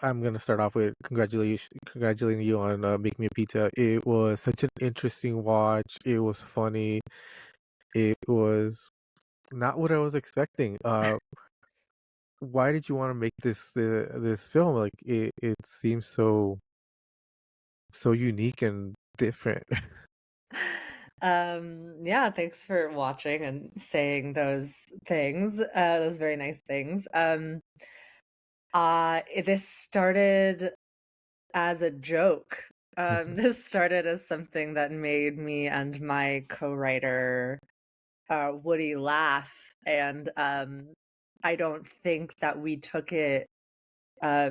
I'm gonna start off with congratulating you on Make Me a Pizza. It was such an interesting watch. It was funny. It was not what I was expecting. Why did you want to make this film? Like it seems so unique and different. Yeah, thanks for watching and saying those things, those very nice things. This started as a joke. Mhm, This started as something that made me and my co-writer, Woody, laugh, and I don't think that we took it uh,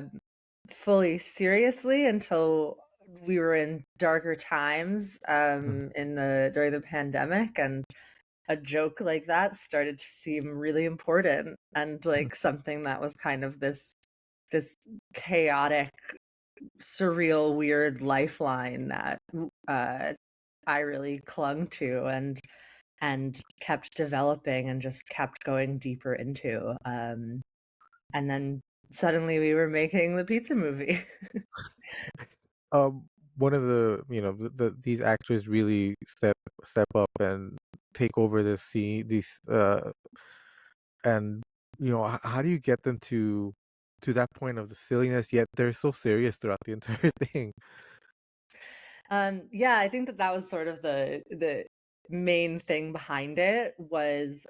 fully seriously until we were in darker times mhm, in the during the pandemic, and a joke like that started to seem really important and mhm. like something that was kind of this chaotic, surreal, weird lifeline that uh, I really clung to and kept developing and just kept going deeper into. And then suddenly we were making the pizza movie. One of these actors really step up and take over this scene. And how do you get them to that point of the silliness, yet they're so serious throughout the entire thing? Yeah, I think that that was sort of the main thing behind it was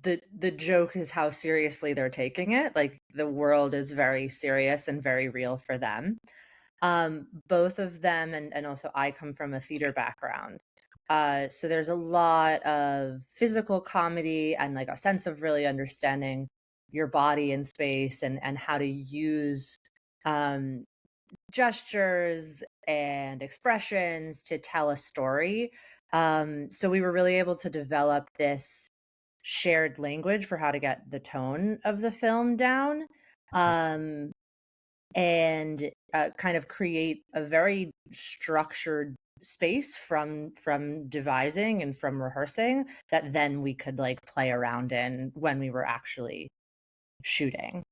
the joke is how seriously they're taking it. Like the world is very serious and very real for them. Both of them and also I come from a theater background. So there's a lot of physical comedy and like a sense of really understanding your body in space and how to use um gestures and expressions to tell a story. So we were really able to develop this shared language for how to get the tone of the film down. Um, and kind of create a very structured space from devising and from rehearsing that then we could like play around in when we were actually shooting.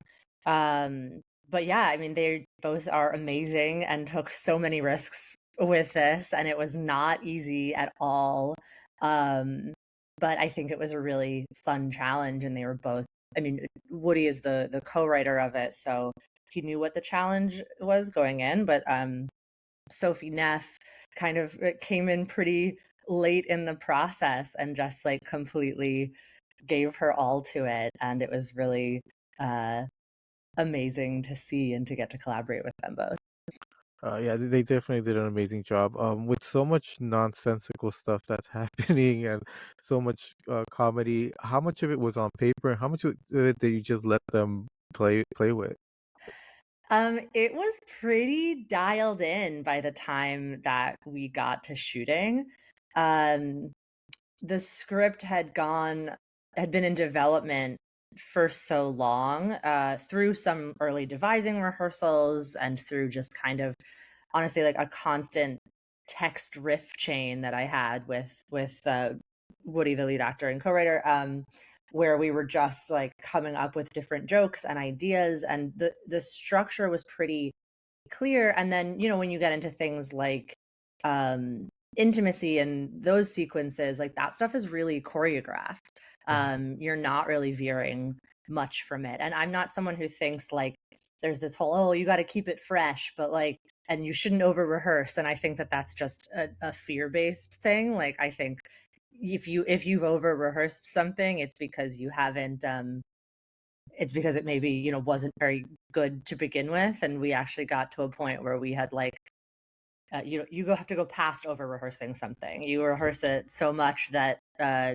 um but yeah, I mean, they both are amazing and took so many risks with this, and it was not easy at all. um but I think it was a really fun challenge, and they were both, I mean, Woody is the co-writer of it, so he knew what the challenge was going in. But Sophie Neff kind of came in pretty late in the process and just like completely gave her all to it, and it was really uh amazing to see and to get to collaborate with them both. Yeah, they definitely did an amazing job. With so much nonsensical stuff that's happening and so much comedy, how much of it was on paper? How much of it did you just let them play with? It was pretty dialed in by the time that we got to shooting. Um, the script had been in development for so long, through some early devising rehearsals and through just kind of honestly like a constant text riff chain that I had with Woody, the lead actor and co-writer, where we were just like coming up with different jokes and ideas, and the structure was pretty clear. And then, when you get into things like um intimacy and those sequences, like that stuff is really choreographed. Mhm. You're not really veering much from it. And I'm not someone who thinks like there's this whole, oh, you got to keep it fresh, but like, and you shouldn't over rehearse. And I think that that's just a fear based thing. Like, I think if you've over rehearsed something, it's because you haven't it's because it maybe, wasn't very good to begin with, and we actually got to a point where we had like have to go past over rehearsing something. You rehearse it so much that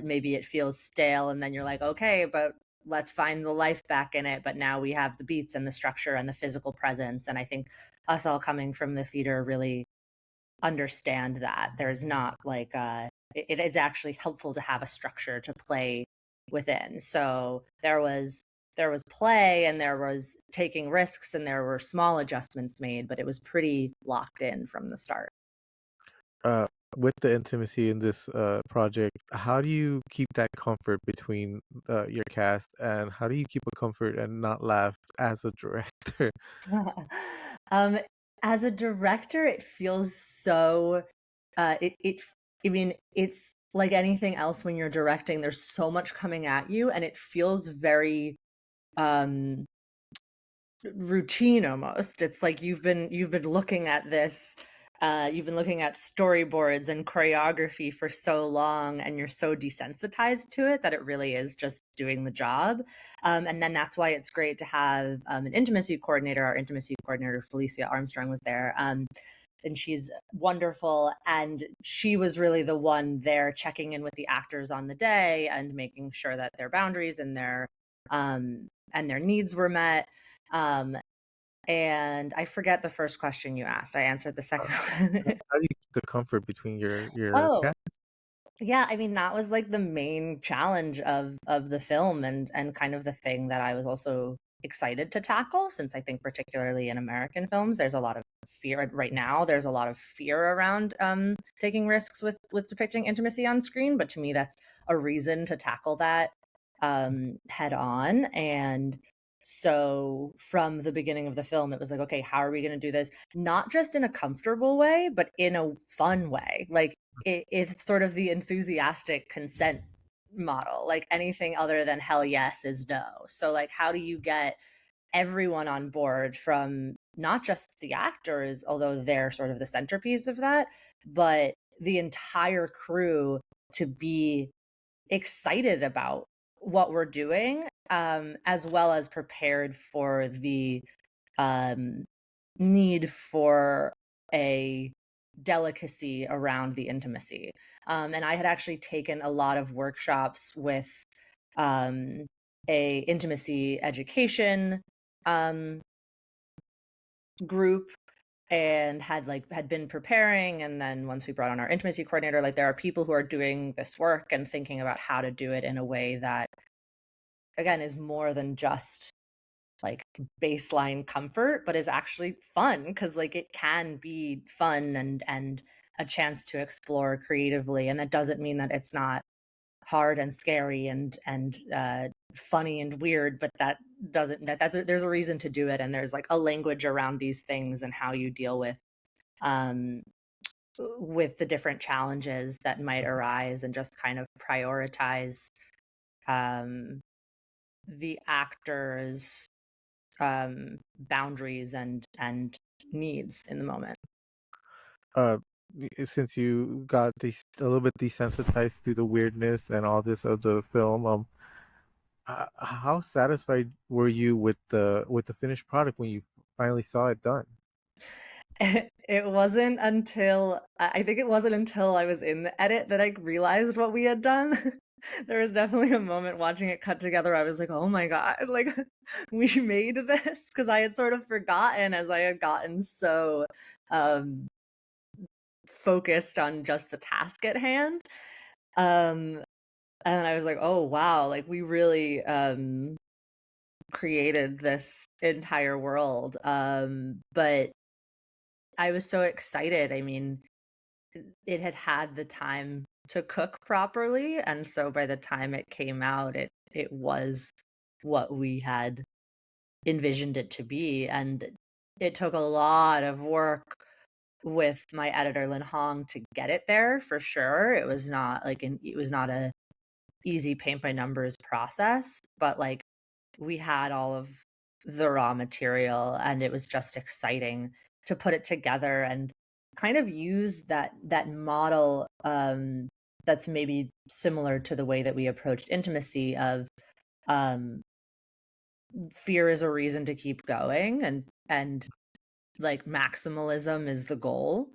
maybe it feels stale, and then you're like, okay, but let's find the life back in it. But now we have the beats and the structure and the physical presence, and I think us all coming from the theater really understand that there's not like it's actually helpful to have a structure to play within. So there was play, and there was taking risks, and there were small adjustments made, but it was pretty locked in from the start. with the intimacy in this project, how do you keep that comfort between your cast, and how do you keep a comfort and not laugh as a director? Um, as a director, it feels so, it I mean, it's like anything else when you're directing, there's so much coming at you, and it feels very, um routine almost. It's like you've been looking at this, you've been looking at storyboards and choreography for so long, and you're so desensitized to it that it really is just doing the job. And then that's why it's great to have an intimacy coordinator. Our intimacy coordinator, Felicia Armstrong, was there. And she's wonderful. And she was really the one there checking in with the actors on the day and making sure that their boundaries and their needs were met. Um, and I forget the first question you asked. I answered the Uh, second one. how do you keep the comfort between your Oh, cast? yeah, I mean, that was, like, the main challenge of the film, and kind of the thing that I was also excited to tackle, since I think particularly in American films, there's a lot of fear right now, there's a lot of fear around, taking risks with depicting intimacy on screen, but to me, that's a reason to tackle that, head on. And so from the beginning of the film, it was like, "Okay, how are we gonna do this?" Not just in a comfortable way, but in a fun way. Like, it's sort of the enthusiastic consent model. Like, anything other than hell yes is no. So, like, how do you get everyone on board, from not just the actors, although they're sort of the centerpiece of that, but the entire crew to be excited about what we're doing, as well as prepared for the um, need for a delicacy around the intimacy. And I had actually taken a lot of workshops with um, a intimacy education um, group, and had been preparing. And then once we brought on our intimacy coordinator, like, there are people who are doing this work and thinking about how to do it in a way that, again, is more than just like baseline comfort, but is actually fun, because like it can be fun and a chance to explore creatively. And that doesn't mean that it's not hard and scary and funny and weird, but that doesn't that that's there's a reason to do it, and there's like a language around these things and how you deal um with the different challenges that might arise, and just kind of prioritize um the actors boundaries and needs in the moment. Uh, since you got a little bit desensitized to the weirdness and all this of the film, how satisfied were you with the finished product when you finally saw it done? It wasn't until I think it wasn't until I was in the edit that I realized what we had done. There was definitely a moment watching it cut together, I was like, "Oh my god, like, we made this," because I had sort of forgotten, as I had gotten so, um, focused on just the task at hand. Um, and I was like, "Oh, wow, like, we really, created this entire world." But I was so excited. I mean, it had had the time to cook properly, and so by the time it came out, it was what we had envisioned it to be. And it took a lot of work with my editor Lin Hong to get it there, for sure. It was not a easy paint by numbers process, but like, we had all of the raw material, and it was just exciting to put it together and kind of use that model, that's maybe similar to the way that we approached intimacy, of um, fear is a reason to keep going, and like, maximalism is the goal.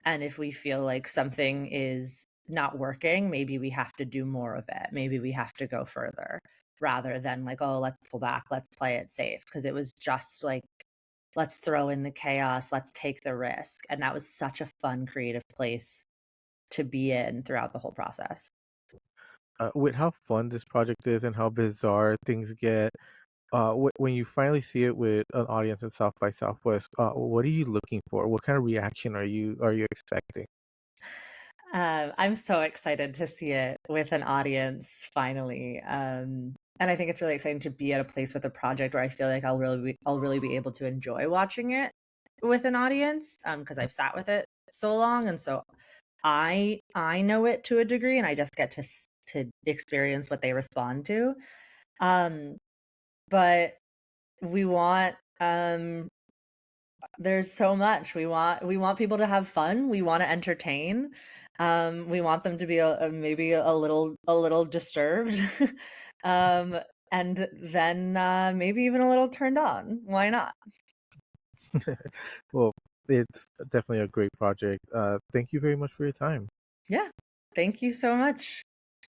And if we feel like something is not working, maybe we have to do more of it. Maybe we have to go further, rather than like, "Oh, let's pull back, let's play it safe." Because it was just like, let's throw in the chaos, let's take the risk. And that was such a fun, creative place to be in throughout the whole process. With how fun this project is and how bizarre things get, when you finally see it with an audience in South by Southwest, what are you looking for? What kind of reaction are you expecting? I'm so excited to see it with an audience finally. And I think it's really exciting to be at a place with a project where I feel like I'll really be able to enjoy watching it with an audience, because I've sat with it so long, and so I know it to a degree, and I just get to experience what they respond to. Um, but we want there's so much. We want people to have fun. We want to entertain. We want them to be maybe a little disturbed, um, and then maybe even a little turned on. Why not? Well, it's definitely a great project. Thank you very much for your time. Yeah. Thank you so much.